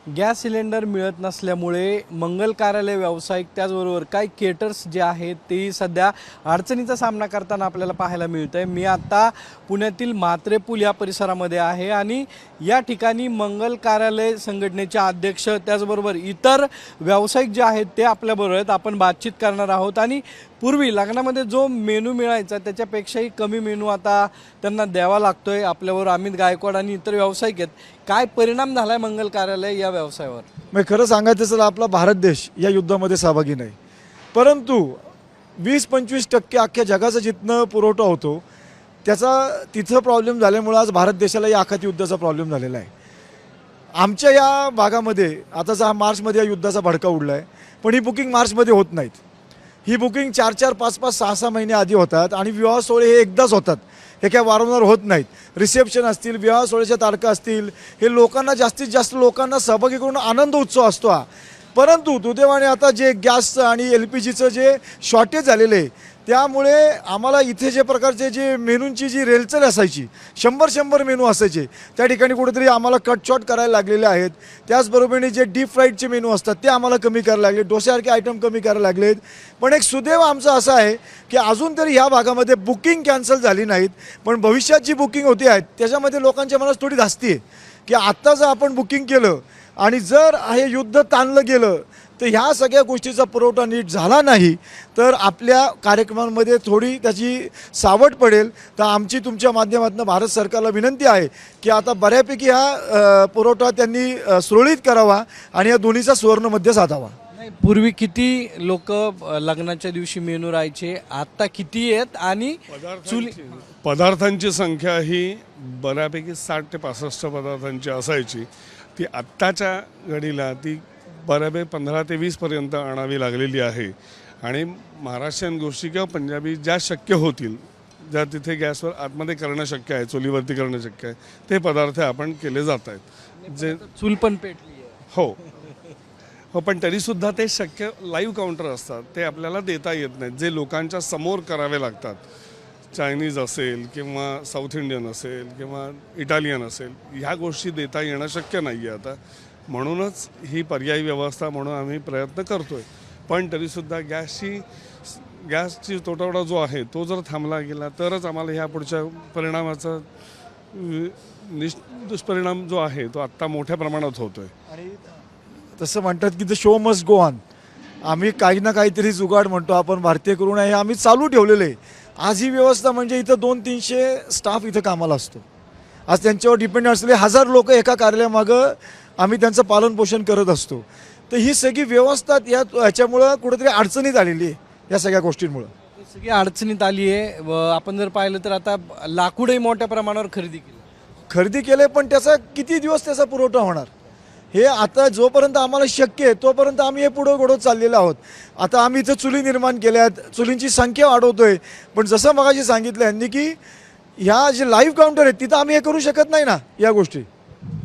Gas cylinder मिळत नसल्यामुळे मंगल कार्यालय व्यावसायिक त्याचबरोबर काही केटर्स जे आहेत ते सध्या अडचणीचा सामना करताना आपल्याला पाहायला मिळतं आहे। मी आत्ता पुण्यातील म्हात्रे पूल या परिसरामध्ये आहे आणि या ठिकाणी मंगल कार्यालय संघटनेचे अध्यक्ष त्याचबरोबर इतर व्यावसायिक जे आहेत ते आपल्याबरोबर आहेत। आपण बातचीत करणार आहोत आणि पूर्वी लग्नामध्ये जो मेनू मिळायचा त्याच्यापेक्षाही कमी मेनू आता त्यांना द्यावा लागतोय। आपल्याबरोबर अमित गायकवाड आणि इतर व्यावसायिक आहेत। काय परिणाम झालाय मंगल कार्यालय या व्यवसायावर? मी खरं सांगायचं तर आपला भारत देश या युद्धामध्ये सहभागी नाही, परंतु 20-25% अख्ख्या जगाचा जिथनं पुरवठा होतो त्याचा तिथं प्रॉब्लेम झाल्यामुळे आज भारत देशाला या आखाती युद्धाचा प्रॉब्लेम झालेला आहे। आमच्या या भागामध्ये आताचा हा मार्चमध्ये या युद्धाचा भडका उडला आहे, पण ही बुकिंग मार्चमध्ये होत नाहीत। ही बुकिंग 4-4, 5-5, 6-6 महिने आधी होतात आणि विवाह सोहळे हे एकदाच होतात, हे काय वारंवार होत नाहीत। रिसेप्शन असतील, विवाह सोहळ्याच्या तारखा असतील, हे लोकांना जास्तीत जास्त लोकांना सहभागी करून आनंद उत्सव असतो हा। परंतु दुर्दैवाने आता जे गॅसचं आणि LPGचं जे शॉर्टेज झालेलं आहे त्यामुळे आम्हाला इथे जे प्रकारचे जे मेनूंची जी रेलचल असायची 100 मेनू असायचे त्या ठिकाणी कुठेतरी आम्हाला कट शॉर्ट करायला लागलेले आहेत। त्याचबरोबरीने जे डीप फ्राईडचे मेनू असतात ते आम्हाला कमी करायला लागले, डोस्यासारखे आयटम कमी करायला लागलेत। पण एक सुदैव आमचं असं आहे की अजून तरी ह्या भागामध्ये बुकिंग कॅन्सल झाली नाहीत, पण भविष्यात जी बुकिंग होती आहेत त्याच्यामध्ये लोकांच्या मनात थोडी धास्ती आहे की आत्ता जर आपण बुकिंग केलं आणि जर हे युद्ध ताणलं गेलं तर ह्या सगळ्या गोष्टीचा पुरवठा नीट झाला नाही तर आपल्या कार्यक्रमांमध्ये थोडी त्याची सावट पडेल। तर आमची तुमच्या माध्यमातून भारत सरकारला विनंती आहे की आता बऱ्यापैकी हा पुरवठा त्यांनी सुरळीत करावा आणि या दोन्हीचा सुवर्णमध्य साधावा। नाही, पूर्वी किती लोक लग्नाच्या दिवशी मेनू राहायचे, आता किती आहेत? आणि पदार्थांची संख्या ही बऱ्यापैकी 60 ते 65 पदार्थांची असायची, ती आत्ताच्या घडीला ती बऱ्यापैकी 15 ते 20 पर्यंत आणावी लागलेली आहे। आणि महाराष्ट्रीयन गोष्टी किंवा पंजाबी ज्या शक्य होतील, ज्या तिथे गॅसवर आतमध्ये करणं शक्य आहे, चुलीवरती करणं शक्य आहे, ते पदार्थ आपण केले जात आहेत। जे चूल पण पेटली आहे। हो, पण तरीसुद्धा ते शक्य लाईव्ह काउंटर असतात, ते आपल्याला देता येत नाहीत, जे लोकांच्या समोर करावे लागतात। चायनीज असेल किंवा साऊथ इंडियन असेल किंवा इटालियन असेल, ह्या गोष्टी देता येणं शक्य नाही आहे आता। म्हणूनच ही पर्यायी व्यवस्था म्हणून आम्ही प्रयत्न करतो आहे। पण तरीसुद्धा गॅसची तुटवडा जो आहे तो जर थांबला गेला तरच आम्हाला ह्या पुढच्या परिणामाचा दुष्परिणाम जो आहे तो आत्ता मोठ्या प्रमाणात होतो आहे। आणि तसं म्हणतात की the show must go on. आम्ही काही ना काहीतरी जुगाड म्हणतो आपण भारतीय करून हे आम्ही चालू ठेवलेलं आहे। आज ही व्यवस्था म्हणजे इथं 200-300 स्टाफ इथं कामाला असतो। आज त्यांच्यावर डिपेंड असलेले 1000 लोक एका कार्यालयामागं आम्ही त्यांचं पालनपोषण करत असतो। तर ही सगळी व्यवस्था याच्यामुळं कुठेतरी अडचणीत आलेली आहे, या सगळ्या गोष्टींमुळं सगळी अडचणीत आली आहे। आपण जर पाहिलं तर आता लाकूडही मोठ्या प्रमाणावर खरेदी केले, पण त्याचा किती दिवस त्याचा पुरवठा होणार हे आता जोपर्यंत आम्हाला शक्य आहे तोपर्यंत आम्ही हे पुढं घडवत चाललेलो आहोत। आता आम्ही इथं चुली निर्माण केल्यात, चुलींची संख्या वाढवतोय, पण जसं मगाशी सांगितलं यांनी की ह्या जे लाईव्ह काउंटर आहेत तिथं आम्ही हे करू शकत नाही ना या गोष्टी।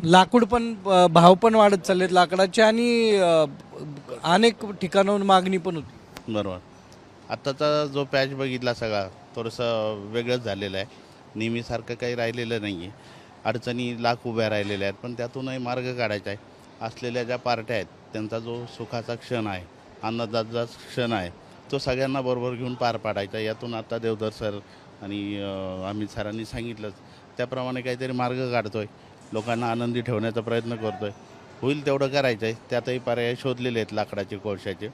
लाकूड पण भाव पण वाढत चाललेत लाकडाचे आणि अनेक ठिकाणाहून मागणी पण होती। बरोबर, आत्ताचा जो पॅच बघितला सगळा थोडंसं वेगळंच झालेलं आहे, नेहमीसारखं काही राहिलेलं नाही आहे। अडचणी लाख उभ्या राहिलेल्या आहेत, पण त्यातूनही मार्ग काढायचा आहे। असलेल्या ज्या पार्ट्या आहेत त्यांचा जो सुखाचा क्षण आहे, आनंदाचा क्षण आहे, तो सगळ्यांना बरोबर घेऊन पार पाडायचा। यातून आता देवधर सर आणि अमित सरांनी सांगितलंच त्याप्रमाणे काहीतरी मार्ग काढतो आहे, लोकांना आनंदी ठेवण्याचा प्रयत्न करतो आहे। होईल तेवढं करायचं आहे, त्यातही पर्याय शोधलेले आहेत, लाकडाचे, कोळशाचे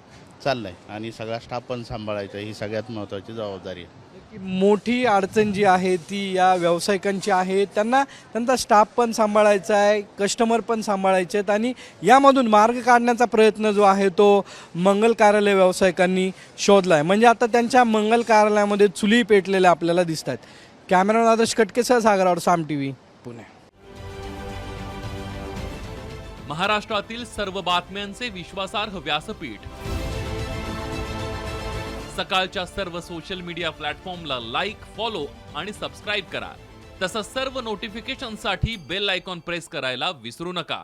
चाललं आहे आणि सगळा स्टाफ पण सांभाळायचा, ही सगळ्यात महत्त्वाची जबाबदारी आहे। मोठी अडचण जी आहे ती या व्यावसायिकांची आहे, त्यांचा स्टाफ पण सांभाळायचा आहे, कस्टमर पण सांभाळायचे आहेत आणि यामधून मार्ग काढण्याचा प्रयत्न जो आहे तो मंगल कार्यालय व्यावसायिकांनी शोधला आहे। म्हणजे आता त्यांच्या मंगल कार्यालयामध्ये चुली पेटलेल्या आपल्याला दिसत आहेत। कॅमेरामॅन आदर्श कटकेसह सागरावर, साम TV, पुणे। महाराष्ट्रातील सर्व बातम्यांचे विश्वासार्ह व्यासपीठ, सकाळच्या सर्व सोशल मीडिया प्लॅटफॉर्मला लाईक, फॉलो आणि सबस्क्राईब करा। तसंच सर्व नोटिफिकेशनसाठी बेल आयकॉन प्रेस करायला विसरू नका।